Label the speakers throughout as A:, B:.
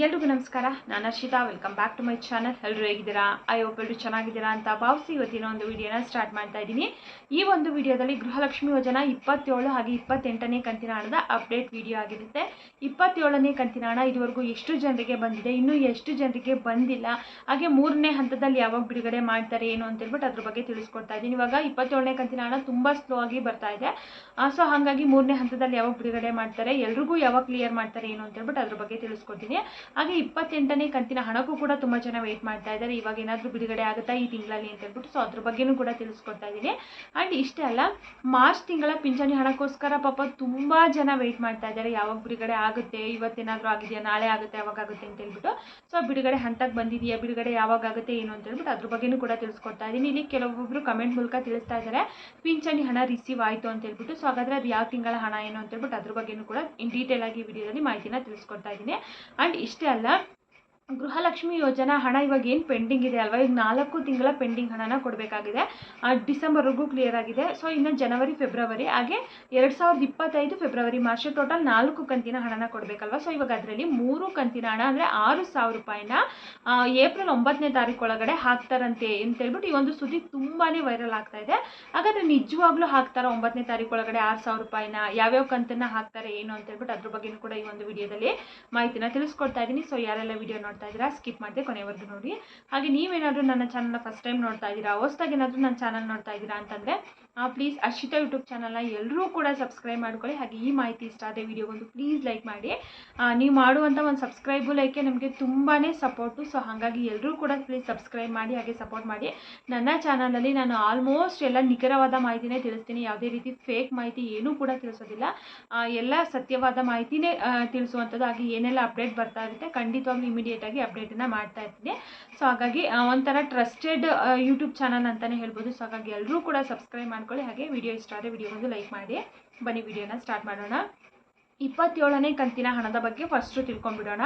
A: ಎಲ್ರಿಗೂ ನಮಸ್ಕಾರ. ನಾನು Harshita. Welcome back to my channel. ಎಲ್ಲರೂ ಹೇಗಿದ್ದೀರಾ? ಐ ಹೋಪ್ ಎಲ್ಲರೂ ಚೆನ್ನಾಗಿದ್ದೀರಾ ಅಂತ ಭಾವಿಸಿ ಇವತ್ತಿನ ಒಂದು ವಿಡಿಯೋನ ಸ್ಟಾರ್ಟ್ ಮಾಡ್ತಾ ಇದ್ದೀನಿ. ಈ ಒಂದು ವಿಡಿಯೋದಲ್ಲಿ ಗೃಹಲಕ್ಷ್ಮಿ ಯೋಜನಾ 27 ಹಾಗೆ 28ನೇ ಕಂತಿನ ಹಣದ ಅಪ್ಡೇಟ್ ವಿಡಿಯೋ ಆಗಿರುತ್ತೆ. 27ನೇ ಕಂತಿನ ಹಣ ಇದುವರೆಗೂ ಎಷ್ಟು ಜನರಿಗೆ ಬಂದಿದೆ, ಇನ್ನೂ ಎಷ್ಟು ಜನರಿಗೆ ಬಂದಿಲ್ಲ, ಹಾಗೆ 3ನೇ ಹಂತದಲ್ಲಿ ಯಾವಾಗ ಬಿಡುಗಡೆ ಮಾಡ್ತಾರೆ ಏನು ಅಂತ ಹೇಳ್ಬಿಟ್ಟು ಅದ್ರ ಬಗ್ಗೆ ತಿಳಿಸ್ಕೊಡ್ತಾ ಇದ್ದೀನಿ. ಇವಾಗ 27ನೇ ಕಂತಿನ ಹಣ ತುಂಬ ಸ್ಲೋ ಆಗಿ ಬರ್ತಾ ಇದೆ. ಸೊ ಹಾಗಾಗಿ 3ನೇ ಹಂತದಲ್ಲಿ ಯಾವಾಗ ಬಿಡುಗಡೆ ಮಾಡ್ತಾರೆ, ಎಲ್ರಿಗೂ ಯಾವಾಗ ಕ್ಲಿಯರ್ ಮಾಡ್ತಾರೆ ಏನು ಅಂತ ಹೇಳ್ಬಿಟ್ಟು ಅದ್ರ ಬಗ್ಗೆ ತಿಳಿಸ್ಕೊಡ್ತೀನಿ. ಹಾಗೆ 28ನೇ ಕಂತಿನ ಹಣಕ್ಕೂ ಕೂಡ ತುಂಬ ಜನ ವೆಯ್ಟ್ ಮಾಡ್ತಾ ಇದ್ದಾರೆ. ಇವಾಗ ಏನಾದರೂ ಬಿಡುಗಡೆ ಆಗುತ್ತಾ ಈ ತಿಂಗಳಲ್ಲಿ ಅಂತ ಹೇಳ್ಬಿಟ್ಟು, ಸೊ ಅದ್ರ ಬಗ್ಗೆನೂ ಕೂಡ ತಿಳಿಸ್ಕೊಡ್ತಾ ಇದ್ದೀನಿ. ಆ್ಯಂಡ್ ಇಷ್ಟೇ ಅಲ್ಲ, ಮಾರ್ಚ್ ತಿಂಗಳ ಪಿಂಚಣಿ ಹಣಕ್ಕೋಸ್ಕರ ಪಾಪ ತುಂಬ ಜನ ವೆಯ್ಟ್ ಮಾಡ್ತಾ ಇದ್ದಾರೆ. ಯಾವಾಗ ಬಿಡುಗಡೆ ಆಗುತ್ತೆ, ಇವತ್ತೇನಾದರೂ ಆಗಿದೆಯಾ, ನಾಳೆ ಆಗುತ್ತೆ, ಯಾವಾಗ ಆಗುತ್ತೆ ಅಂತ ಹೇಳ್ಬಿಟ್ಟು. ಸೊ ಬಿಡುಗಡೆ ಹಂತಕ್ಕೆ ಬಂದಿದೆಯಾ, ಬಿಡುಗಡೆ ಯಾವಾಗ ಆಗುತ್ತೆ ಏನು ಅಂತ ಹೇಳ್ಬಿಟ್ಟು ಅದ್ರ ಬಗ್ಗೆನೂ ಕೂಡ ತಿಳಿಸ್ಕೊಡ್ತಾ ಇದ್ದೀನಿ. ಇಲ್ಲಿ ಕೆಲವೊಬ್ಬರು ಕಮೆಂಟ್ ಮೂಲಕ ತಿಳಿಸ್ತಾ ಇದ್ದಾರೆ ಪಿಂಚಣಿ ಹಣ ರಿಸೀವ್ ಆಯಿತು ಅಂತ ಹೇಳ್ಬಿಟ್ಟು. ಸೊ ಹಾಗಾದರೆ ಅದು ಯಾವ ತಿಂಗಳ ಹಣ ಏನು ಅಂತ ಹೇಳ್ಬಿಟ್ಟು ಅದ್ರ ಬಗ್ಗೆನೂ ಕೂಡ ಇನ್ ಡೀಟೇಲ್ ಆಗಿ ವಿಡಿಯೋದಲ್ಲಿ ಮಾಹಿತಿನ ತಿಳಿಸ್ಕೊಡ್ತಾ ಇದ್ದೀನಿ. ಆ್ಯಂಡ್ ಇಷ್ಟೇ ಅಲ್ಲ, ಗೃಹಲಕ್ಷ್ಮಿ ಯೋಜನಾ ಹಣ ಇವಾಗ ಏನು ಪೆಂಡಿಂಗ್ ಇದೆ ಅಲ್ವಾ, ಈಗ 4 ತಿಂಗಳ ಪೆಂಡಿಂಗ್ ಹಣನ ಕೊಡಬೇಕಾಗಿದೆ. ಡಿಸೆಂಬರ್ವರೆಗೂ ಕ್ಲಿಯರ್ ಆಗಿದೆ. ಸೊ ಇನ್ನು ಜನವರಿ, ಫೆಬ್ರವರಿ ಹಾಗೆ 2025 ಫೆಬ್ರವರಿ, ಮಾರ್ಚ್ ಟೋಟಲ್ 4 ಕಂತಿನ ಹಣನ ಕೊಡಬೇಕಲ್ವಾ. ಸೊ ಇವಾಗ ಅದರಲ್ಲಿ 3 ಕಂತಿನ ಹಣ ಅಂದರೆ 6,000 ರೂಪಾಯಿನ ಏಪ್ರಿಲ್ 9ನೇ ತಾರೀಕು ಒಳಗಡೆ ಹಾಕ್ತಾರಂತೆ ಅಂತ ಹೇಳ್ಬಿಟ್ಟು ಈ ಒಂದು ಸುದ್ದಿ ತುಂಬಾ ವೈರಲ್ ಆಗ್ತಾ ಇದೆ. ಹಾಗಾದರೆ ನಿಜವಾಗ್ಲೂ ಹಾಕ್ತಾರಾ 9ನೇ ತಾರೀಕು ಒಳಗಡೆ 6,000 ರೂಪಾಯಿನ, ಯಾವ್ಯಾವ ಕಂತನ್ನ ಹಾಕ್ತಾರೆ ಏನು ಅಂತ ಹೇಳ್ಬಿಟ್ಟು ಅದ್ರ ಬಗ್ಗೆನೂ ಕೂಡ ಈ ಒಂದು ವಿಡಿಯೋದಲ್ಲಿ ಮಾಹಿತಿನ ತಿಳಿಸ್ಕೊಡ್ತಾ ಇದ್ದೀನಿ. ಸೊ ಯಾರೆಲ್ಲ ವಿಡಿಯೋ ನೋಡ್ತಾ ಇದ್ದೀರಾ ಸ್ಕಿಪ್ ಮಾಡದೆ ಕೊನೆವರೆಗೂ ನೋಡಿ. ಹಾಗೆ ನೀವೇನಾದರೂ ನನ್ನ ಚಾನಲ್ನ ಫಸ್ಟ್ ಟೈಮ್ ನೋಡ್ತಾ ಇದ್ದೀರಾ, ಹೊಸದಾಗಿ ಏನಾದರೂ ನನ್ನ ಚಾನಲ್ ನೋಡ್ತಾ ಇದ್ದೀರಾ ಅಂತಂದರೆ ಪ್ಲೀಸ್ ಹರ್ಷಿತಾ ಯೂಟ್ಯೂಬ್ ಚಾನಲ್ನ ಎಲ್ಲರೂ ಕೂಡ ಸಬ್ಸ್ಕ್ರೈಬ್ ಮಾಡ್ಕೊಳ್ಳಿ. ಹಾಗೆ ಈ ಮಾಹಿತಿ ಇಷ್ಟ ಆದರೆ ವಿಡಿಯೋಗೊಂದು ಪ್ಲೀಸ್ ಲೈಕ್ ಮಾಡಿ. ನೀವು ಮಾಡುವಂಥ ಒಂದು ಸಬ್ಸ್ಕ್ರೈಬು ಲೈಕೆ ನಮಗೆ ತುಂಬಾ ಸಪೋರ್ಟು. ಸೊ ಹಾಗಾಗಿ ಎಲ್ಲರೂ ಕೂಡ ಪ್ಲೀಸ್ ಸಬ್ಸ್ಕ್ರೈಬ್ ಮಾಡಿ ಹಾಗೆ ಸಪೋರ್ಟ್ ಮಾಡಿ. ನನ್ನ ಚಾನಲಲ್ಲಿ ನಾನು ಆಲ್ಮೋಸ್ಟ್ ಎಲ್ಲ ನಿಖರವಾದ ಮಾಹಿತಿನೇ ತಿಳಿಸ್ತೀನಿ. ಯಾವುದೇ ರೀತಿ ಫೇಕ್ ಮಾಹಿತಿ ಏನೂ ಕೂಡ ತಿಳಿಸೋದಿಲ್ಲ. ಎಲ್ಲ ಸತ್ಯವಾದ ಮಾಹಿತಿನೇ ತಿಳಿಸುವಂಥದ್ದು. ಹಾಗೆ ಏನೆಲ್ಲ ಅಪ್ಡೇಟ್ ಬರ್ತಾ ಇರುತ್ತೆ ಖಂಡಿತವಾಗ್ಲೂ ಇಮಿಡಿಯೇಟಾಗಿ ಅಪ್ಡೇಟನ್ನು ಮಾಡ್ತಾ ಇರ್ತೀನಿ. ಸೊ ಹಾಗಾಗಿ ಒಂಥರ ಟ್ರಸ್ಟೆಡ್ ಯೂಟ್ಯೂಬ್ ಚಾನಲ್ ಅಂತಲೇ ಹೇಳ್ಬೋದು. ಸೊ ಹಾಗಾಗಿ ಎಲ್ಲರೂ ಕೂಡ ಸಬ್ಸ್ಕ್ರೈಬ್ ಮಾಡ್ಕೊಳ್ಳಿ. ಹಾಗೆ ವಿಡಿಯೋ ಇಷ್ಟ ಆದರೆ ವಿಡಿಯೋ ಒಂದು ಲೈಕ್ ಮಾಡಿ. ಬನ್ನಿ ವಿಡಿಯೋನ ಸ್ಟಾರ್ಟ್ ಮಾಡೋಣ. 27ನೇ ಕಂತಿನ ಹಣದ ಬಗ್ಗೆ ಫಸ್ಟು ತಿಳ್ಕೊಂಡ್ಬಿಡೋಣ.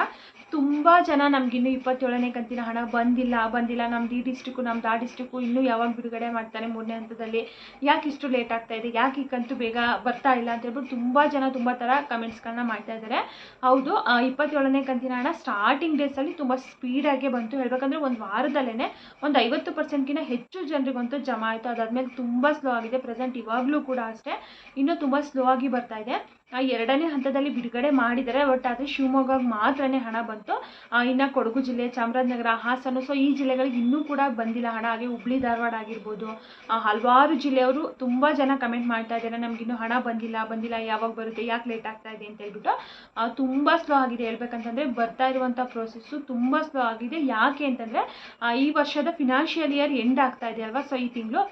A: ತುಂಬ ಜನ ನಮಗಿನ್ನೂ 27ನೇ ಕಂತಿನ ಹಣ ಬಂದಿಲ್ಲ, ನಮ್ದು ಈ ಡಿಸ್ಟಿಕ್ಕು, ನಮ್ದು ಆ ಡಿಸ್ಟಿಕ್ಕು, ಇನ್ನೂ ಯಾವಾಗ ಬಿಡುಗಡೆ ಮಾಡ್ತಾನೆ 3ನೇ ಹಂತದಲ್ಲಿ, ಯಾಕೆ ಇಷ್ಟು ಲೇಟ್ ಆಗ್ತಾ ಇದೆ, ಯಾಕೆ ಈ ಕಂತು ಬೇಗ ಬರ್ತಾ ಇಲ್ಲ ಅಂತ ಹೇಳ್ಬಿಟ್ಟು ತುಂಬ ಜನ ತುಂಬ ಥರ ಕಮೆಂಟ್ಸ್ಗಳನ್ನ ಮಾಡ್ತಾ ಇದ್ದಾರೆ. ಹೌದು, 27ನೇ ಕಂತಿನ ಹಣ ಸ್ಟಾರ್ಟಿಂಗ್ ಡೇಸಲ್ಲಿ ತುಂಬ ಸ್ಪೀಡಾಗೆ ಬಂತು. ಹೇಳ್ಬೇಕಂದ್ರೆ ಒಂದು ವಾರದಲ್ಲೇ ಒಂದು 50%ಗಿಂತ ಹೆಚ್ಚು ಜನರಿಗಂತೂ ಜಮಾ ಆಯಿತು. ಅದಾದಮೇಲೆ ತುಂಬ ಸ್ಲೋ ಆಗಿದೆ. ಪ್ರೆಸೆಂಟ್ ಇವಾಗಲೂ ಕೂಡ ಅಷ್ಟೇ ಇನ್ನೂ ತುಂಬ ಸ್ಲೋ ಆಗಿ ಬರ್ತಾ ಇದೆ. 2ನೇ ಹಂತದಲ್ಲಿ ಬಿಡುಗಡೆ ಮಾಡಿದರೆ, ಬಟ್ ಆದರೆ ಶಿವಮೊಗ್ಗಕ್ಕೆ ಮಾತ್ರನೇ ಹಣ ಬಂತು. ಇನ್ನು ಕೊಡಗು ಜಿಲ್ಲೆ, ಚಾಮರಾಜನಗರ, ಹಾಸನ, ಸೊ ಈ ಜಿಲ್ಲೆಗಳಿಗೆ ಇನ್ನೂ ಕೂಡ ಬಂದಿಲ್ಲ ಹಣ. ಹಾಗೆ ಹುಬ್ಳಿ, ಧಾರವಾಡ ಆಗಿರ್ಬೋದು, ಹಲವಾರು ಜಿಲ್ಲೆಯವರು ತುಂಬ ಜನ ಕಮೆಂಟ್ ಮಾಡ್ತಾ ಇದ್ದಾರೆ ನಮಗಿನ್ನೂ ಹಣ ಬಂದಿಲ್ಲ, ಯಾವಾಗ ಬರುತ್ತೆ, ಯಾಕೆ ಲೇಟ್ ಆಗ್ತಾ ಇದೆ ಅಂತ ಹೇಳ್ಬಿಟ್ಟು. ತುಂಬ ಸ್ಲೋ ಆಗಿದೆ. ಹೇಳ್ಬೇಕಂತಂದರೆ ಬರ್ತಾ ಇರುವಂಥ ಪ್ರೋಸೆಸ್ಸು ತುಂಬ ಸ್ಲೋ ಆಗಿದೆ. ಯಾಕೆ ಅಂತಂದರೆ ಈ ವರ್ಷದ ಫಿನಾನ್ಷಿಯಲ್ ಇಯರ್ ಎಂಡ್ ಆಗ್ತಾ ಇದೆ ಅಲ್ವಾ. ಸೊ ಈ ತಿಂಗಳು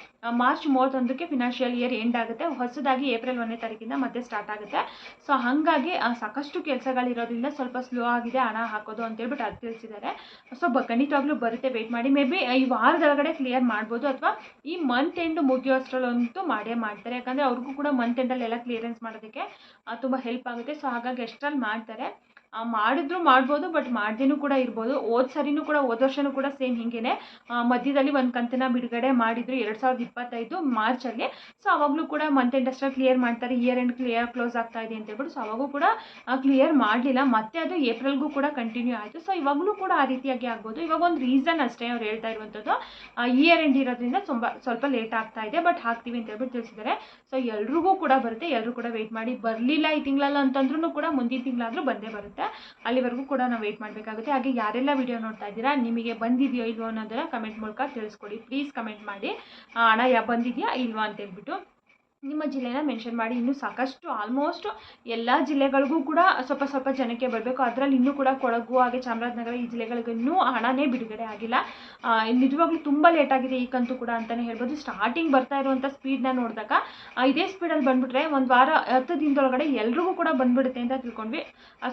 A: ಮಾರ್ಚ್ 31ಕ್ಕೆ ಫಿನಾನ್ಷಿಯಲ್ ಇಯರ್ ಎಂಡ್ ಆಗುತ್ತೆ. ಹೊಸದಾಗಿ ಏಪ್ರಿಲ್ 1ನೇ ತಾರೀಕಿಂದ ಮತ್ತೆ ಸ್ಟಾರ್ಟ್ ಆಗುತ್ತೆ. ಸೊ ಹಾಗಾಗಿ ಸಾಕಷ್ಟು ಕೆಲಸಗಳಿರೋದ್ರಿಂದ ಸ್ವಲ್ಪ ಸ್ಲೋ ಆಗಿದೆ ಹಣ ಹಾಕೋದು ಅಂತೇಳ್ಬಿಟ್ಟು ಅದು ತಿಳಿಸಿದ್ದಾರೆ. ಸೊ ಖಂಡಿತವಾಗ್ಲೂ ಬರುತ್ತೆ, ವೆಯ್ಟ್ ಮಾಡಿ. ಮೇ ಬಿ ಈ ವಾರದೊಳಗಡೆ ಕ್ಲಿಯರ್ ಮಾಡ್ಬೋದು, ಅಥವಾ ಈ ಮಂತ್ ಎಂಡ್ ಮುಗಿಯೋಷ್ಟರಲ್ಲಂತೂ ಮಾಡೇ ಮಾಡ್ತಾರೆ. ಯಾಕಂದರೆ ಅವ್ರಿಗೂ ಕೂಡ ಮಂತ್ ಎಂಡಲ್ಲಿ ಎಲ್ಲ ಕ್ಲಿಯರೆನ್ಸ್ ಮಾಡೋದಕ್ಕೆ ತುಂಬ ಹೆಲ್ಪ್ ಆಗುತ್ತೆ. ಸೊ ಹಾಗಾಗಿ ಎಷ್ಟರಲ್ಲಿ ಮಾಡ್ತಾರೆ, ಮಾಡಿದ್ರು ಮಾಡ್ಬೋದು, ಬಟ್ ಮಾಡ್ದೇನೂ ಕೂಡ ಇರ್ಬೋದು. ಹೋದ ವರ್ಷನೂ ಕೂಡ ಸೇಮ್ ಹಿಂಗೇನೆ ಮಧ್ಯದಲ್ಲಿ ಒಂದು ಕಂತನ್ನ ಬಿಡುಗಡೆ ಮಾಡಿದ್ರು 2025 ಮಾರ್ಚಲ್ಲಿ. ಸೊ ಅವಾಗಲೂ ಕೂಡ ಮಂತ್ ಎಂಡ್ ಅಷ್ಟರಲ್ಲಿ ಕ್ಲಿಯರ್ ಮಾಡ್ತಾರೆ, ಇಯರ್ ಎಂಡ್ ಕ್ಲೋಸ್ ಆಗ್ತಾ ಇದೆ ಅಂತ ಹೇಳ್ಬಿಟ್ಟು. ಸೊ ಅವಾಗೂ ಕೂಡ ಕ್ಲಿಯರ್ ಮಾಡಲಿಲ್ಲ, ಮತ್ತೆ ಅದು ಏಪ್ರಿಲ್ಗೂ ಕೂಡ ಕಂಟಿನ್ಯೂ ಆಯಿತು. ಸೊ ಇವಾಗಲೂ ಕೂಡ ಆ ರೀತಿಯಾಗಿ ಆಗ್ಬೋದು. ಇವಾಗ ಒಂದು ರೀಸನ್ ಅಷ್ಟೇ ಅವ್ರು ಹೇಳ್ತಾ ಇರುವಂಥದ್ದು, ಇಯರ್ ಎಂಡ್ ಇರೋದ್ರಿಂದ ಸ್ವಲ್ಪ ಲೇಟ್ ಆಗ್ತಾ ಇದೆ, ಬಟ್ ಹಾಕ್ತೀವಿ ಅಂತ ಹೇಳ್ಬಿಟ್ಟು ತಿಳಿಸಿದ್ದಾರೆ. ಸೊ ಎಲ್ರಿಗೂ ಕೂಡ ಬರುತ್ತೆ, ಎಲ್ಲರೂ ಕೂಡ ವೆಯ್ಟ್ ಮಾಡಿ. ಬರಲಿಲ್ಲ ಈ ತಿಂಗಳಲ್ಲ ಅಂತಂದ್ರೂ ಕೂಡ ಮುಂದಿನ ತಿಂಗಳಾದರೂ ಬಂದೇ ಬರುತ್ತೆ. ಅಲ್ಲಿವರೆಗೂ ಕೂಡ ನಾವು ವೆಯ್ಟ್ ಮಾಡಬೇಕಾಗುತ್ತೆ. ಹಾಗೆ ಯಾರೆಲ್ಲ ವಿಡಿಯೋ ನೋಡ್ತಾ ಇದ್ದೀರಾ, ನಿಮಗೆ ಬಂದಿದೆಯೋ ಇಲ್ವೋ ಅನ್ನೋದನ್ನ ಕಮೆಂಟ್ ಮೂಲಕ ತಿಳಿಸ್ಕೊಡಿ. ಪ್ಲೀಸ್ ಕಮೆಂಟ್ ಮಾಡಿ ಹಣ ಬಂದಿದೆಯಾ ಇಲ್ವಾ ಅಂತ ಹೇಳ್ಬಿಟ್ಟು ನಿಮ್ಮ ಜಿಲ್ಲೆನ ಮೆನ್ಷನ್ ಮಾಡಿ. ಇನ್ನೂ ಸಾಕಷ್ಟು ಆಲ್ಮೋಸ್ಟ್ ಎಲ್ಲ ಜಿಲ್ಲೆಗಳಿಗೂ ಕೂಡ ಸ್ವಲ್ಪ ಜನಕ್ಕೆ ಬರಬೇಕು. ಅದರಲ್ಲಿ ಇನ್ನೂ ಕೂಡ ಕೊಡಗು ಹಾಗೆ ಚಾಮರಾಜನಗರ ಈ ಜಿಲ್ಲೆಗಳಿಗೆ ಇನ್ನೂ ಹಣನೇ ಬಿಡುಗಡೆ ಆಗಿಲ್ಲ. ನಿಜವಾಗ್ಲೂ ತುಂಬ ಲೇಟ್ ಆಗಿದೆ ಈ ಕಂತು ಕೂಡ ಅಂತಲೇ ಹೇಳ್ಬೋದು. ಸ್ಟಾರ್ಟಿಂಗ್ ಬರ್ತಾ ಇರುವಂಥ ಸ್ಪೀಡ್ನ ನೋಡಿದಾಗ ಇದೇ ಸ್ಪೀಡಲ್ಲಿ ಬಂದುಬಿಟ್ರೆ ಒಂದು ವಾರ 10 ದಿನದೊಳಗಡೆ ಎಲ್ರಿಗೂ ಕೂಡ ಬಂದುಬಿಡುತ್ತೆ ಅಂತ ತಿಳ್ಕೊಂಡ್ವಿ.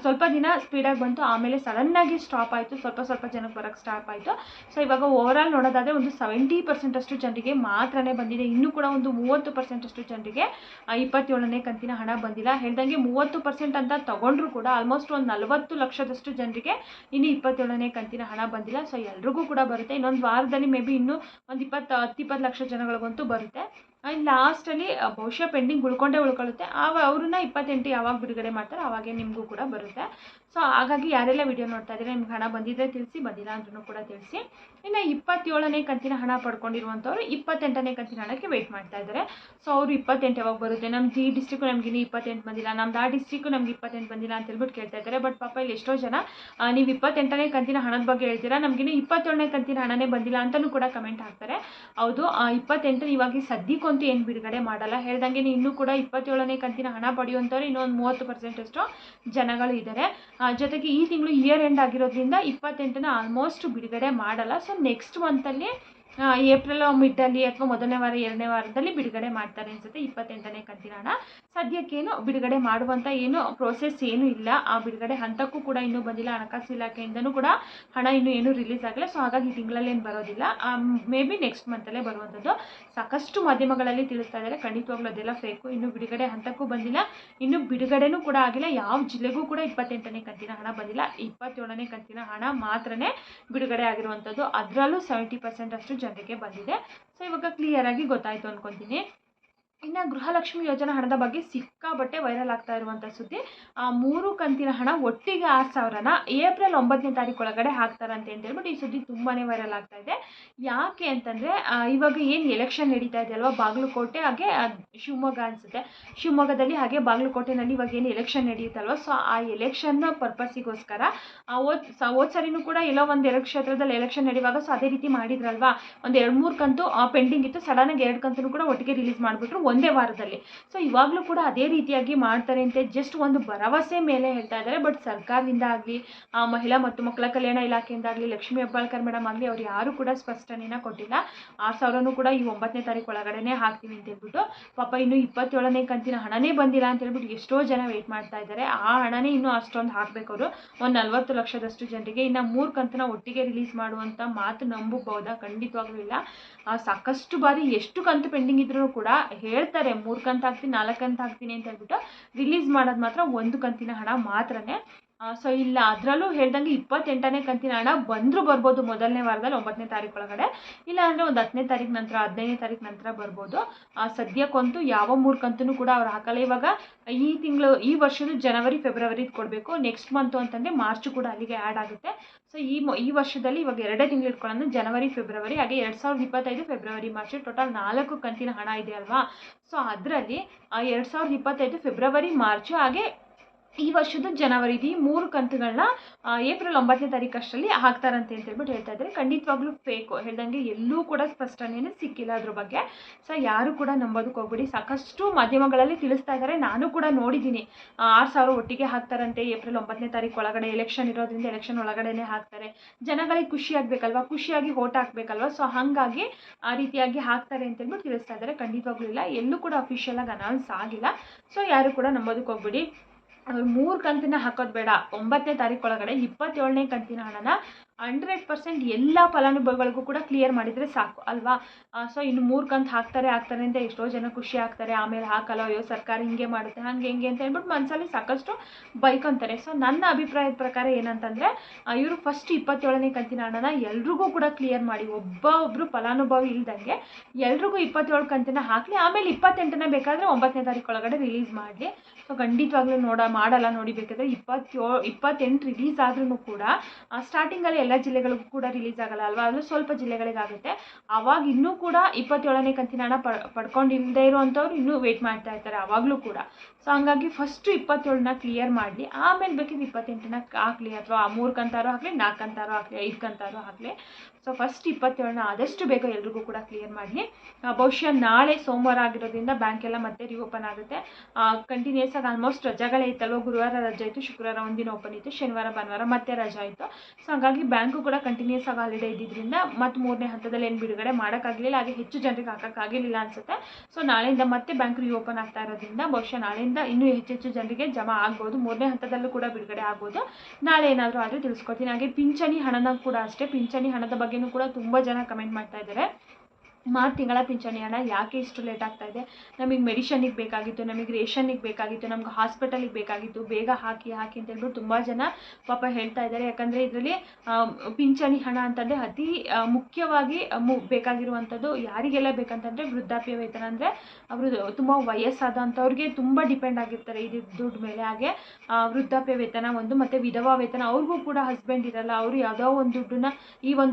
A: ಸ್ವಲ್ಪ ದಿನ ಸ್ಪೀಡಾಗಿ ಬಂತು, ಆಮೇಲೆ ಸಡನ್ನಾಗಿ ಸ್ಟಾಪ್ ಆಯಿತು. ಸ್ವಲ್ಪ ಜನಕ್ಕೆ ಬರೋಕ್ಕೆ ಸ್ಟಾಪ್ ಆಯಿತು. ಸೊ ಇವಾಗ ಓವರಾಲ್ ನೋಡೋದಾದರೆ ಒಂದು 70% ಅಷ್ಟು ಜನರಿಗೆ ಮಾತ್ರನೇ ಬಂದಿದೆ. ಇನ್ನೂ ಕೂಡ ಒಂದು 30% ಅಷ್ಟು ಜನರಿಗೆ 27ನೇ ಕಂತಿನ ಹಣ ಬಂದಿಲ್ಲ. ಹೇಳ್ದಂಗೆ 30% ಅಂತ ತಗೊಂಡ್ರು ಕೂಡ ಆಲ್ಮೋಸ್ಟ್ ಒಂದು 40 ಲಕ್ಷದಷ್ಟು ಜನರಿಗೆ ಇನ್ನು 27ನೇ ಕಂತಿನ ಹಣ ಬಂದಿಲ್ಲ. ಸೊ ಎಲ್ರಿಗೂ ಕೂಡ ಬರುತ್ತೆ. ಇನ್ನೊಂದು ವಾರದಲ್ಲಿ ಮೇ ಬಿ ಇನ್ನೂ ಒಂದು 10-20 ಲಕ್ಷ ಜನಗಳಿಗಂತೂ ಬರುತ್ತೆ. ಲಾಸ್ಟಲ್ಲಿ ಬಹುಶಃ ಪೆಂಡಿಂಗ್ ಉಳ್ಕೊಳ್ಳುತ್ತೆ. ಅವ್ರನ್ನ 28 ಯಾವಾಗ ಬಿಡುಗಡೆ ಮಾಡ್ತಾರೆ ಆವಾಗೇ ನಿಮಗೂ ಕೂಡ ಬರುತ್ತೆ. ಸೊ ಹಾಗಾಗಿ ಯಾರೆಲ್ಲ ವಿಡಿಯೋ ನೋಡ್ತಾ ಇದ್ದೀರಾ, ನಿಮ್ಗೆ ಹಣ ಬಂದಿದ್ದರೆ ತಿಳಿಸಿ, ಬಂದಿಲ್ಲ ಅಂದ್ರೂ ಕೂಡ ತಿಳಿಸಿ. ಇನ್ನು 27ನೇ ಕಂತಿನ ಹಣ ಪಡ್ಕೊಂಡಿರುವಂಥವ್ರು 28ನೇ ಕಂತಿನ ಹಣಕ್ಕೆ ವೆಯ್ಟ್ ಮಾಡ್ತಾ ಇದ್ದಾರೆ. ಸೊ ಅವರು 28 ಯಾವಾಗ ಬರುತ್ತೆ, ನಮ್ದು ಈ ಡಿಸ್ಟ್ರಿಕ್ಕು ನಮ್ಗೆ ಇನ್ನೂ 28 ಬಂದಿಲ್ಲ, ನಮ್ದು ಆ ಡಿಸ್ಟ್ರಿಕ್ಕು ನಮ್ಗೆ 28 ಬಂದಿಲ್ಲ ಅಂತ ಹೇಳ್ಬಿಟ್ಟು ಕೇಳ್ತಾ ಇದ್ದಾರೆ. ಬಟ್ ಪಾಪ ಇಲ್ಲಿ ಎಷ್ಟೋ ಜನ ನೀವು 28ನೇ ಕಂತಿನ ಹಣದ ಬಗ್ಗೆ ಹೇಳ್ತೀರಾ, ನಮಗಿನ್ನೂ 27ನೇ ಕಂತಿನ ಹಣನೇ ಬಂದಿಲ್ಲ ಅಂತಲೂ ಕೂಡ ಕಮೆಂಟ್ ಹಾಕ್ತಾರೆ. ಹೌದು, 28 ಇವಾಗ ಸದ್ಯಕ್ಕಂತೂ ಏನು ಬಿಡುಗಡೆ ಮಾಡಲ್ಲ. ಹೇಳ್ದಂಗೆ ಇನ್ನೂ ಕೂಡ 27ನೇ ಕಂತಿನ ಹಣ ಪಡೆಯುವಂಥವ್ರು ಇನ್ನೊಂದು 30% ಅಷ್ಟು ಜನಗಳು ಇದ್ದಾರೆ. ಜೊತೆಗೆ ಈ ತಿಂಗಳು ಇಯರ್ ಎಂಡ್ ಆಗಿರೋದ್ರಿಂದ 28ನ ಆಲ್ಮೋಸ್ಟ್ ಬಿಡುಗಡೆ ಮಾಡಲ್ಲ. ಸೊ ನೆಕ್ಸ್ಟ್ ಮಂತಲ್ಲಿ ಏಪ್ರಿಲ್ ಮಿಡ್ಡಲ್ಲಿ ಅಥವಾ ಮೊದಲನೇ ವಾರ 2ನೇ ವಾರದಲ್ಲಿ ಬಿಡುಗಡೆ ಮಾಡ್ತಾರೆ ಅನ್ಸುತ್ತೆ 28ನೇ ಕಂತಿನ ಹಣ. ಸದ್ಯಕ್ಕೇನು ಬಿಡುಗಡೆ ಮಾಡುವಂಥ ಏನು ಪ್ರೋಸೆಸ್ ಏನೂ ಇಲ್ಲ. ಆ ಬಿಡುಗಡೆ ಹಂತಕ್ಕೂ ಕೂಡ ಇನ್ನೂ ಬಂದಿಲ್ಲ. ಹಣಕಾಸು ಇಲಾಖೆಯಿಂದನೂ ಕೂಡ ಹಣ ಇನ್ನೂ ಏನೂ ರಿಲೀಸ್ ಆಗಿಲ್ಲ. ಸೊ ಹಾಗಾಗಿ ಈ ತಿಂಗಳಲ್ಲೇನು ಬರೋದಿಲ್ಲ, ಮೇ ಬಿ ನೆಕ್ಸ್ಟ್ ಮಂತಲ್ಲೇ ಬರುವಂಥದ್ದು. ಸಾಕಷ್ಟು ಮಾಧ್ಯಮಗಳಲ್ಲಿ ತಿಳಿಸ್ತಾ ಇದ್ದಾರೆ, ಖಂಡಿತವಾಗ್ಲೂ ಅದೆಲ್ಲ ಫೇಕು. ಇನ್ನೂ ಬಿಡುಗಡೆ ಹಂತಕ್ಕೂ ಬಂದಿಲ್ಲ, ಇನ್ನೂ ಬಿಡುಗಡೆನೂ ಕೂಡ ಆಗಿಲ್ಲ. ಯಾವ ಜಿಲ್ಲೆಗೂ ಕೂಡ 28ನೇ ಕಂತಿನ ಹಣ ಬಂದಿಲ್ಲ. 27ನೇ ಕಂತಿನ ಹಣ ಮಾತ್ರನೇ ಬಿಡುಗಡೆ ಆಗಿರುವಂಥದ್ದು. ಅದರಲ್ಲೂ 70% ಅಷ್ಟು ಜನರಿಗೆ ಬಂದಿದೆ. ಸೊ ಇವಾಗ ಕ್ಲಿಯರ್ ಆಗಿ ಗೊತ್ತಾಯಿತು ಅಂದ್ಕೊತೀನಿ. ಇನ್ನು ಗೃಹಲಕ್ಷ್ಮಿ ಯೋಜನಾ ಹಣದ ಬಗ್ಗೆ ಸಿಕ್ಕಾಬಟ್ಟೆ ವೈರಲ್ ಆಗ್ತಾ ಇರುವಂಥ ಸುದ್ದಿ. 3 ಕಂತಿನ ಹಣ ಒಟ್ಟಿಗೆ 6,000ನ ಏಪ್ರಿಲ್ 9ನೇ ತಾರೀಕು ಒಳಗಡೆ ಹಾಕ್ತಾರಂತೆ ಅಂತ ಹೇಳ್ಬಿಟ್ಟು ಈ ಸುದ್ದಿ ತುಂಬಾ ವೈರಲ್ ಆಗ್ತಾ ಇದೆ. ಯಾಕೆ ಅಂತಂದರೆ ಇವಾಗ ಏನು ಎಲೆಕ್ಷನ್ ನಡೀತಾ ಇದೆ ಅಲ್ವಾ, ಬಾಗಲಕೋಟೆ ಹಾಗೆ ಶಿವಮೊಗ್ಗ ಅನಿಸುತ್ತೆ, ಶಿವಮೊಗ್ಗದಲ್ಲಿ ಹಾಗೆ ಬಾಗಲಕೋಟೆನಲ್ಲಿ ಇವಾಗ ಏನು ಎಲೆಕ್ಷನ್ ನಡೆಯುತ್ತಲ್ವ, ಸೊ ಆ ಎಲೆಕ್ಷನ್ ಪರ್ಪಸ್ಸಿಗೋಸ್ಕರ ಹೋದ ಸರಿನೂ ಕೂಡ ಎಲ್ಲೋ ಒಂದು 2 ಕ್ಷೇತ್ರದಲ್ಲಿ ಎಲೆಕ್ಷನ್ ನಡೆಯುವಾಗ ಸೊ ಅದೇ ರೀತಿ ಮಾಡಿದ್ರಲ್ವಾ, ಒಂದು 2-3 ಕಂತು ಪೆಂಡಿಂಗ್ ಇತ್ತು, ಸಡನ್ನಾಗಿ 2 ಕಂತು ಕೂಡ ಒಟ್ಟಿಗೆ ರಿಲೀಸ್ ಮಾಡಿಬಿಟ್ರು ಒಂದೇ ವಾರದಲ್ಲಿ. ಸೊ ಇವಾಗಲೂ ಕೂಡ ಅದೇ ರೀತಿಯಾಗಿ ಮಾಡ್ತಾರೆ ಅಂತ ಜಸ್ಟ್ ಒಂದು ಭರವಸೆ ಮೇಲೆ ಹೇಳ್ತಾ ಇದ್ದಾರೆ. ಬಟ್ ಸರ್ಕಾರದಿಂದ ಆಗಲಿ, ಮಹಿಳಾ ಮತ್ತು ಮಕ್ಕಳ ಕಲ್ಯಾಣ ಇಲಾಖೆಯಿಂದ ಆಗಲಿ, ಲಕ್ಷ್ಮೀ ಹೆಬ್ಬಾಳ್ಕರ್ ಮೇಡಮ್ ಆಗಲಿ, ಅವ್ರು ಯಾರು ಕೂಡ ಸ್ಪಷ್ಟನೆಯನ್ನು ಕೊಟ್ಟಿಲ್ಲ. 6,000 ಕೂಡ ಈ 9ನೇ ತಾರೀಕು ಒಳಗಡೆನೇ ಹಾಕ್ತೀವಿ ಅಂತ ಹೇಳ್ಬಿಟ್ಟು. ಪಾಪ ಇನ್ನು 27ನೇ ಕಂತಿನ ಹಣನೇ ಬಂದಿಲ್ಲ ಅಂತ ಹೇಳ್ಬಿಟ್ಟು ಎಷ್ಟೋ ಜನ ವೆಯ್ಟ್ ಮಾಡ್ತಾ ಇದ್ದಾರೆ. ಆ ಹಣನೇ ಇನ್ನೂ ಅಷ್ಟೊಂದು ಹಾಕಬೇಕು ಅವರು, ಒಂದು 40 ಲಕ್ಷದಷ್ಟು ಜನರಿಗೆ. ಇನ್ನು 3 ಕಂತನ್ನ ಒಟ್ಟಿಗೆ ರಿಲೀಸ್ ಮಾಡುವಂಥ ಮಾತು ನಂಬಬಹುದಾ? ಖಂಡಿತವಾಗ್ಲೂ ಇಲ್ಲ. ಸಾಕಷ್ಟು ಬಾರಿ ಎಷ್ಟು ಕಂತು ಪೆಂಡಿಂಗ್ ಇದ್ರೂ ಕೂಡ ಹೇಳ್ತಾರೆ 3 ಕಂತು ಹಾಕ್ತೀನಿ, 4 ಕಂತು ಹಾಕ್ತೀನಿ ಅಂತ ಹೇಳ್ಬಿಟ್ಟು ರಿಲೀಸ್ ಮಾಡೋದು ಮಾತ್ರ 1 ಕಂತಿನ ಹಣ ಮಾತ್ರನೇ. ಸೊ ಇಲ್ಲ, ಅದರಲ್ಲೂ ಹೇಳ್ದಂಗೆ 28ನೇ ಕಂತಿನ ಹಣ ಬಂದರೂ ಬರ್ಬೋದು ಮೊದಲನೇ ವಾರದಲ್ಲಿ 9ನೇ ತಾರೀಕು ಒಳಗಡೆ, ಇಲ್ಲ ಅಂದರೆ ಒಂದು 10ನೇ ತಾರೀಕು ನಂತರ 15ನೇ ತಾರೀಕು ನಂತರ ಬರ್ಬೋದು. ಸದ್ಯಕ್ಕಂತೂ ಯಾವ 3 ಕಂತೂ ಕೂಡ ಅವ್ರು ಹಾಕಲ್ಲ. ಇವಾಗ ಈ ತಿಂಗಳು, ಈ ವರ್ಷದ ಜನವರಿ ಫೆಬ್ರವರಿ ಕೊಡಬೇಕು, ನೆಕ್ಸ್ಟ್ ಮಂತು ಅಂತಂದರೆ ಮಾರ್ಚು ಕೂಡ ಅಲ್ಲಿಗೆ ಆ್ಯಡ್ ಆಗುತ್ತೆ. ಸೊ ಈ ವರ್ಷದಲ್ಲಿ ಇವಾಗ 2 ತಿಂಗಳು ಇಟ್ಕೊಳ್ಳೋದು, ಜನವರಿ ಫೆಬ್ರವರಿ ಹಾಗೆ 2025 ಫೆಬ್ರವರಿ ಮಾರ್ಚ್, ಟೋಟಲ್ 4 ಕಂತಿನ ಹಣ ಇದೆ ಅಲ್ವಾ. ಸೊ ಅದರಲ್ಲಿ 2025 ಫೆಬ್ರವರಿ ಮಾರ್ಚು ಹಾಗೆ ಈ ವರ್ಷದ ಜನವರಿ, ಈ 3 ಕಂತುಗಳನ್ನ ಏಪ್ರಿಲ್ 9ನೇ ತಾರೀಕು ಅಷ್ಟರಲ್ಲಿ ಹಾಕ್ತಾರಂತೆ ಅಂತ ಹೇಳ್ಬಿಟ್ಟು ಹೇಳ್ತಾ ಇದ್ದಾರೆ. ಖಂಡಿತವಾಗ್ಲೂ ಫೇಕು, ಹೇಳ್ದಂಗೆ ಎಲ್ಲೂ ಕೂಡ ಸ್ಪಷ್ಟನೆಯೇ ಸಿಕ್ಕಿಲ್ಲ ಅದ್ರ ಬಗ್ಗೆ. ಸೊ ಯಾರು ಕೂಡ ನಂಬೋದಕ್ಕೆ ಹೋಗ್ಬಿಡಿ. ಸಾಕಷ್ಟು ಮಾಧ್ಯಮಗಳಲ್ಲಿ ತಿಳಿಸ್ತಾ ಇದ್ದಾರೆ, ನಾನು ಕೂಡ ನೋಡಿದ್ದೀನಿ. 6,000 ಒಟ್ಟಿಗೆ ಹಾಕ್ತಾರಂತೆ ಏಪ್ರಿಲ್ 9ನೇ ತಾರೀಕು ಒಳಗಡೆ, ಎಲೆಕ್ಷನ್ ಇರೋದ್ರಿಂದ ಎಲೆಕ್ಷನ್ ಒಳಗಡೆನೇ ಹಾಕ್ತಾರೆ. ಜನಗಳಿಗೆ ಖುಷಿ ಆಗಬೇಕಲ್ವಾ, ಖುಷಿಯಾಗಿ ಓಟ್ ಹಾಕಬೇಕಲ್ವ. ಸೊ ಹಾಗಾಗಿ ಆ ರೀತಿಯಾಗಿ ಹಾಕ್ತಾರೆ ಅಂತ ಹೇಳ್ಬಿಟ್ಟು ತಿಳಿಸ್ತಾ ಇದ್ದಾರೆ. ಖಂಡಿತವಾಗ್ಲೂ ಇಲ್ಲ, ಎಲ್ಲೂ ಕೂಡ ಅಫಿಷಿಯಲ್ ಆಗಿ ಅನೌನ್ಸ್ ಆಗಿಲ್ಲ. ಸೊ ಯಾರು ಕೂಡ ನಂಬೋದಕ್ಕೆ ಹೋಗ್ಬಿಡಿ. 3 ಕಂತಿನ ಹಾಕೋದು ಬೇಡ, 9ನೇ ತಾರೀಕು ಒಳಗಡೆ 27ನೇ ಕಂತಿನ ಹಣನ 100% ಎಲ್ಲ ಫಲಾನುಭವಿಗಳಿಗೂ ಕೂಡ ಕ್ಲಿಯರ್ ಮಾಡಿದರೆ ಸಾಕು ಅಲ್ವಾ. ಸೊ ಇನ್ನು 3 ಕಂತು ಹಾಕ್ತಾರೆ ಅಂತ ಎಷ್ಟೋ ಜನ ಖುಷಿ ಆಗ್ತಾರೆ. ಆಮೇಲೆ ಹಾಕಲ್ಲ, ಅಯ್ಯೋ ಸರ್ಕಾರ ಹಿಂಗೆ ಮಾಡುತ್ತೆ, ಹಂಗೆ ಹಿಂಗೆ ಅಂತ ಹೇಳ್ಬಿಟ್ಟು ಮನಸ್ಸಲ್ಲಿ ಸಾಕಷ್ಟು ಬೈಕೊಂತಾರೆ. ಸೊ ನನ್ನ ಅಭಿಪ್ರಾಯದ ಪ್ರಕಾರ ಏನಂತಂದರೆ, ಇವರು ಫಸ್ಟ್ 27ನೇ ಕಂತಿನ ಹಣನ ಎಲ್ರಿಗೂ ಕೂಡ ಕ್ಲಿಯರ್ ಮಾಡಿ, ಒಬ್ಬರು ಫಲಾನುಭವಿ ಇಲ್ದಂಗೆ ಎಲ್ರಿಗೂ 27 ಕಂತಿನ ಹಾಕಲಿ. ಆಮೇಲೆ 28ನೇ ಬೇಕಾದರೆ 9ನೇ ತಾರೀಕು ಒಳಗಡೆ ರಿಲೀಸ್ ಮಾಡಲಿ. ಸೊ ಖಂಡಿತವಾಗ್ಲೂ ಮಾಡಲ್ಲ ನೋಡಿ. ಬೇಕಾದರೆ 28 ರಿಲೀಸ್ ಆದ್ರೂ ಕೂಡ ಸ್ಟಾರ್ಟಿಂಗಲ್ಲಿ ಎಲ್ಲ ಜಿಲ್ಲೆಗಳಿಗೂ ಕೂಡ ರಿಲೀಸ್ ಆಗಲ್ಲ ಅಲ್ವಾ, ಅದು ಸ್ವಲ್ಪ ಜಿಲ್ಲೆಗಳಿಗಾಗುತ್ತೆ. ಆವಾಗ ಇನ್ನೂ ಕೂಡ 27ನೇ ಕಂತಿನ ಹಣ ಪಡ್ಕೊಂಡಿಲ್ಲದೆ ಇರುವಂಥವ್ರು ಇನ್ನೂ ವೆಯ್ಟ್ ಮಾಡ್ತಾ ಇರ್ತಾರೆ ಆವಾಗಲೂ ಕೂಡ. ಸೊ ಹಂಗಾಗಿ ಫಸ್ಟು 27ನ ಕ್ಲಿಯರ್ ಮಾಡಲಿ, ಆಮೇಲೆ ಬೇಕಿದ್ರೆ 28ನ ಹಾಕಲಿ, ಅಥವಾ 3 ಕಂತಾರು ಹಾಕಲಿ, 4 ಕಂತಾರು ಹಾಕಲಿ, 5 ಕಂತಾರು ಹಾಕಲಿ. ಸೊ ಫಸ್ಟ್ 27ನ ಆದಷ್ಟು ಬೇಗ ಎಲ್ರಿಗೂ ಕೂಡ ಕ್ಲಿಯರ್ ಮಾಡಲಿ. ಬಹುಶಃ ನಾಳೆ ಸೋಮವಾರ ಆಗಿರೋದ್ರಿಂದ ಬ್ಯಾಂಕ್ ಎಲ್ಲ ಮತ್ತೆ ರಿಓಪನ್ ಆಗುತ್ತೆ. ಕಂಟಿನ್ಯೂಸ್ ಆಗಿ ಆಲ್ಮೋಸ್ಟ್ ರಜೆಗಳೇ ಇತ್ತಲ್ವ, ಗುರುವಾರ ರಜೆ ಇತ್ತು, ಶುಕ್ರವಾರ ಒಂದಿನ ಓಪನ್ ಇತ್ತು, ಶನಿವಾರ ಭಾನುವಾರ ಮತ್ತೆ ರಜೆ ಇತ್ತು. ಸೊ ಹಾಗಾಗಿ ಬ್ಯಾಂಕು ಕೂಡ ಕಂಟಿನ್ಯೂಸ್ ಆಗಿ ಹಾಲಿಡೇ ಇದ್ದಿದ್ದರಿಂದ ಮತ್ತು 3ನೇ ಹಂತದಲ್ಲಿ ಏನು ಬಿಡುಗಡೆ ಮಾಡೋಕ್ಕಾಗಲಿಲ್ಲ, ಹಾಗೆ ಹೆಚ್ಚು ಜನರಿಗೆ ಹಾಕೋಕ್ಕಾಗಿರಲಿಲ್ಲ ಅನಿಸುತ್ತೆ. ಸೊ ನಾಳೆಯಿಂದ ಮತ್ತೆ ಬ್ಯಾಂಕ್ ರಿಓಪನ್ ಆಗ್ತಾ ಇರೋದ್ರಿಂದ ಬಹುಶಃ ನಾಳೆಯಿಂದ ಇನ್ನೂ ಹೆಚ್ಚೆಚ್ಚು ಜನರಿಗೆ ಜಮಾ ಆಗ್ಬೋದು. 3ನೇ ಹಂತದಲ್ಲೂ ಕೂಡ ಬಿಡುಗಡೆ ಆಗ್ಬೋದು. ನಾಳೆ ಏನಾದರೂ ಆದರೆ ತಿಳಿಸ್ಕೊಡ್ತೀನಿ. ಹಾಗೆ ಪಿಂಚಣಿ ಹಣನ ಕೂಡ ಅಷ್ಟೇ, ಪಿಂಚಣಿ ಹಣದ ಬಗ್ಗೆನೂ ಕೂಡ ತುಂಬ ಜನ ಕಮೆಂಟ್ ಮಾಡ್ತಾ ಇದ್ದಾರೆ. ಮಾರ್ಚ್ ತಿಂಗಳ ಪಿಂಚಣಿ ಹಣ ಯಾಕೆ ಇಷ್ಟು ಲೇಟ್ ಆಗ್ತಾ ಇದೆ? ನಮಗೆ ಮೆಡಿಷನಿಗೆ ಬೇಕಾಗಿತ್ತು, ನಮಗೆ ರೇಷನ್ನಿಗೆ ಬೇಕಾಗಿತ್ತು, ನಮ್ಗೆ ಹಾಸ್ಪಿಟಲಿಗೆ ಬೇಕಾಗಿತ್ತು, ಬೇಗ ಹಾಕಿ ಹಾಕಿ ಅಂತ ಹೇಳ್ಬಿಟ್ಟು ತುಂಬ ಜನ ಪಾಪ ಹೇಳ್ತಾ ಇದ್ದಾರೆ. ಯಾಕಂದರೆ ಇದರಲ್ಲಿ ಪಿಂಚಣಿ ಹಣ ಅಂತಂದರೆ ಅತಿ ಮುಖ್ಯವಾಗಿ ಬೇಕಾಗಿರುವಂಥದ್ದು ಯಾರಿಗೆಲ್ಲ ಬೇಕಂತಂದರೆ ವೃದ್ಧಾಪ್ಯ ವೇತನ. ಅಂದರೆ ಅವರು ತುಂಬ ವಯಸ್ಸಾದಂಥವ್ರಿಗೆ ತುಂಬ ಡಿಪೆಂಡ್ ಆಗಿರ್ತಾರೆ ಈ ದುಡ್ಡು ಮೇಲೆ. ಹಾಗೆ ವೃದ್ಧಾಪ್ಯ ವೇತನ ಒಂದು, ಮತ್ತು ವಿಧವಾ ವೇತನ. ಅವ್ರಿಗೂ ಕೂಡ ಹಸ್ಬೆಂಡ್ ಇರಲ್ಲ, ಅವರು ಯಾವುದೋ ಒಂದು ದುಡ್ಡನ್ನ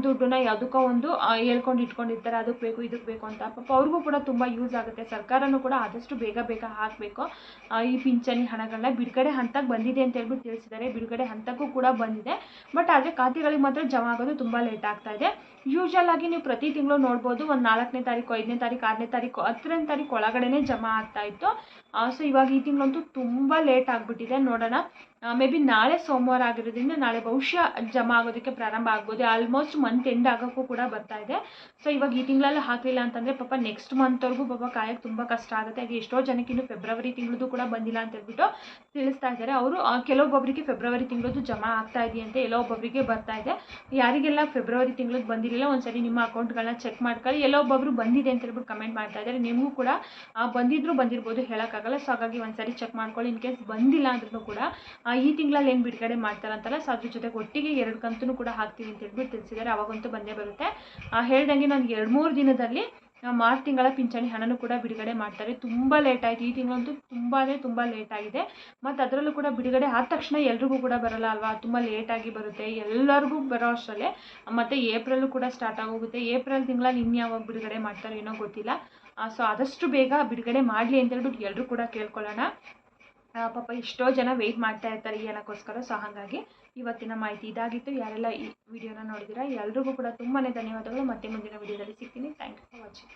A: ದುಡ್ಡನ್ನ ಯಾವುದಕ್ಕೋ ಒಂದು ಹೇಳ್ಕೊಂಡು ಇಟ್ಕೊಂಡಿರ್ತಾರೆ, ಅದಕ್ಕೆ ಬೇಕು ಇದಕ್ಕೆ ಬೇಕು ಅಂತ. ಪಾಪ ಅವ್ರಿಗೂ ಕೂಡ ತುಂಬ ಯೂಸ್ ಆಗುತ್ತೆ. ಸರ್ಕಾರನೂ ಕೂಡ ಆದಷ್ಟು ಬೇಗ ಬೇಗ ಹಾಕಬೇಕು ಈ ಪಿಂಚಣಿ ಹಣಗಳನ್ನ. ಬಿಡುಗಡೆ ಹಂತಕ್ಕೆ ಬಂದಿದೆ ಅಂತ ಹೇಳ್ಬಿಟ್ಟು ತಿಳಿಸಿದ್ದಾರೆ, ಬಿಡುಗಡೆ ಹಂತಕ್ಕೂ ಕೂಡ ಬಂದಿದೆ. ಬಟ್ ಆದರೆ ಖಾತೆಗಳಿಗೆ ಮಾತ್ರ ಜಮಾ ಆಗೋದು ತುಂಬ ಲೇಟ್ ಆಗ್ತಾ ಇದೆ. ಯೂಶಲ್ ಆಗಿ ನೀವು ಪ್ರತಿ ತಿಂಗಳು ನೋಡ್ಬೋದು, ಒಂದು 4ನೇ ತಾರೀಕು, 5ನೇ ತಾರೀಕು, 6ನೇ ತಾರೀಕು, 10ನೇ ತಾರೀಕು ಒಳಗಡೆ ಜಮಾ ಆಗ್ತಾ ಇತ್ತು. ಸೊ ಇವಾಗ ಈ ತಿಂಗಳಂತೂ ತುಂಬ ಲೇಟ್ ಆಗಿಬಿಟ್ಟಿದೆ. ನೋಡೋಣ, ಮೇ ಬಿ ನಾಳೆ ಸೋಮವಾರ ಆಗಿರೋದ್ರಿಂದ ನಾಳೆ ಬಹುಶಃ ಜಮಾ ಆಗೋದಕ್ಕೆ ಪ್ರಾರಂಭ ಆಗ್ಬೋದು. ಆಲ್ಮೋಸ್ಟ್ ಮಂತ್ ಎಂಡ್ ಆಗೋಕ್ಕೂ ಕೂಡ ಬರ್ತಾ ಇದೆ. ಸೊ ಇವಾಗ ಈ ತಿಂಗಳಲ್ಲಿ ಹಾಕಲಿಲ್ಲ ಅಂತಂದರೆ ಪಾಪ ನೆಕ್ಸ್ಟ್ ಮಂತ್ವರೆಗೂ ಪಾಪ ಕಾಯಕ್ಕೆ ತುಂಬ ಕಷ್ಟ ಆಗುತ್ತೆ. ಹಾಗೆ ಎಷ್ಟೋ ಜನಕ್ಕೆ ಇನ್ನು ಫೆಬ್ರವರಿ ತಿಂಗಳದ್ದು ಕೂಡ ಬಂದಿಲ್ಲ ಅಂತ ಹೇಳ್ಬಿಟ್ಟು ತಿಳಿಸ್ತಾ ಇದ್ದಾರೆ. ಅವರು ಕೆಲವೊಬ್ಬೊಬ್ಬರಿಗೆ ಫೆಬ್ರವರಿ ತಿಂಗಳದ್ದು ಜಮಾ ಆಗ್ತಾ ಇದೆಯಂತೆ, ಎಲ್ಲೋ ಒಬ್ಬೊಬ್ಬರಿಗೆ ಬರ್ತಾ ಇದೆ. ಯಾರಿಗೆಲ್ಲ ಫೆಬ್ರವರಿ ತಿಂಗಳದ್ದು ಬಂದಿರಲಿಲ್ಲ ಒಂದ್ಸರಿ ನಿಮ್ಮ ಅಕೌಂಟ್ಗಳನ್ನ ಚೆಕ್ ಮಾಡ್ಕೊಳ್ಳಿ. ಎಲ್ಲೋ ಒಬ್ಬೊಬ್ಬರು ಬಂದಿದೆ ಅಂತ ಹೇಳ್ಬಿಟ್ಟು ಕಮೆಂಟ್ ಮಾಡ್ತಾ ಇದ್ದಾರೆ. ನಿಮಗೂ ಕೂಡ ಬಂದಿರ್ಬೋದು, ಹೇಳೋಕ್ಕಾಗಲ್ಲ. ಸೊ ಹಾಗಾಗಿ ಒಂದ್ಸರಿ ಚೆಕ್ ಮಾಡ್ಕೊಳ್ಳಿ. ಇನ್ ಕೇಸ್ ಬಂದಿಲ್ಲ ಅಂದ್ರೂ ಕೂಡ ಈ ತಿಂಗಳಲ್ಲಿ ಏನು ಬಿಡುಗಡೆ ಮಾಡ್ತಾರಂತಲ್ಲ, ಸೊ ಅದ್ರ ಜೊತೆಗೆ ಒಟ್ಟಿಗೆ 2 ಕಂತೂ ಕೂಡ ಹಾಕ್ತೀವಿ ಅಂತ ಹೇಳ್ಬಿಟ್ಟು ತಿಳಿಸಿದ್ದಾರೆ. ಅವಾಗಂತೂ ಬಂದೇ ಬರುತ್ತೆ. ಹೇಳ್ದಂಗೆ ನಾನು 2-3 ದಿನದಲ್ಲಿ ಮಾರ್ಚ್ ತಿಂಗಳ ಪಿಂಚಣಿ ಹಣನೂ ಕೂಡ ಬಿಡುಗಡೆ ಮಾಡ್ತಾರೆ. ತುಂಬ ಲೇಟ್ ಆಯಿತು, ಈ ತಿಂಗಳಂತೂ ತುಂಬ ಲೇಟ್ ಆಗಿದೆ. ಮತ್ತು ಅದರಲ್ಲೂ ಕೂಡ ಬಿಡುಗಡೆ ಆದ ತಕ್ಷಣ ಎಲ್ರಿಗೂ ಕೂಡ ಬರೋಲ್ಲ ಅಲ್ವಾ, ತುಂಬ ಲೇಟಾಗಿ ಬರುತ್ತೆ ಎಲ್ಲರಿಗೂ ಬರೋ ಅಷ್ಟರಲ್ಲೇ. ಮತ್ತು ಏಪ್ರಿಲು ಕೂಡ ಸ್ಟಾರ್ಟ್ ಆಗೋಗುತ್ತೆ. ಏಪ್ರಿಲ್ ತಿಂಗಳಲ್ಲಿ ಇನ್ಯಾವಾಗ ಬಿಡುಗಡೆ ಮಾಡ್ತಾರೋ ಏನೋ ಗೊತ್ತಿಲ್ಲ. ಸೊ ಆದಷ್ಟು ಬೇಗ ಬಿಡುಗಡೆ ಮಾಡಲಿ ಅಂತ ಹೇಳ್ಬಿಟ್ಟು ಎಲ್ಲರೂ ಕೂಡ ಕೇಳ್ಕೊಳ್ಳೋಣ. ಪಾಪ ಎಷ್ಟೋ ಜನ ವೆಯ್ಟ್ ಮಾಡ್ತಾ ಇರ್ತಾರೆ ಈ ಹಣಕ್ಕೋಸ್ಕರ. ಸೊ ಹಾಗಾಗಿ ಇವತ್ತಿನ ಮಾಹಿತಿ ಇದಾಗಿತ್ತು. ಯಾರೆಲ್ಲ ಈ ವಿಡಿಯೋನ ನೋಡಿದ್ದೀರಾ ಎಲ್ರಿಗೂ ಕೂಡ ತುಂಬಾ ಧನ್ಯವಾದಗಳು. ಮತ್ತೆ ಮುಂದಿನ ವಿಡಿಯೋದಲ್ಲಿ ಸಿಗ್ತೀನಿ. Thank you for watching.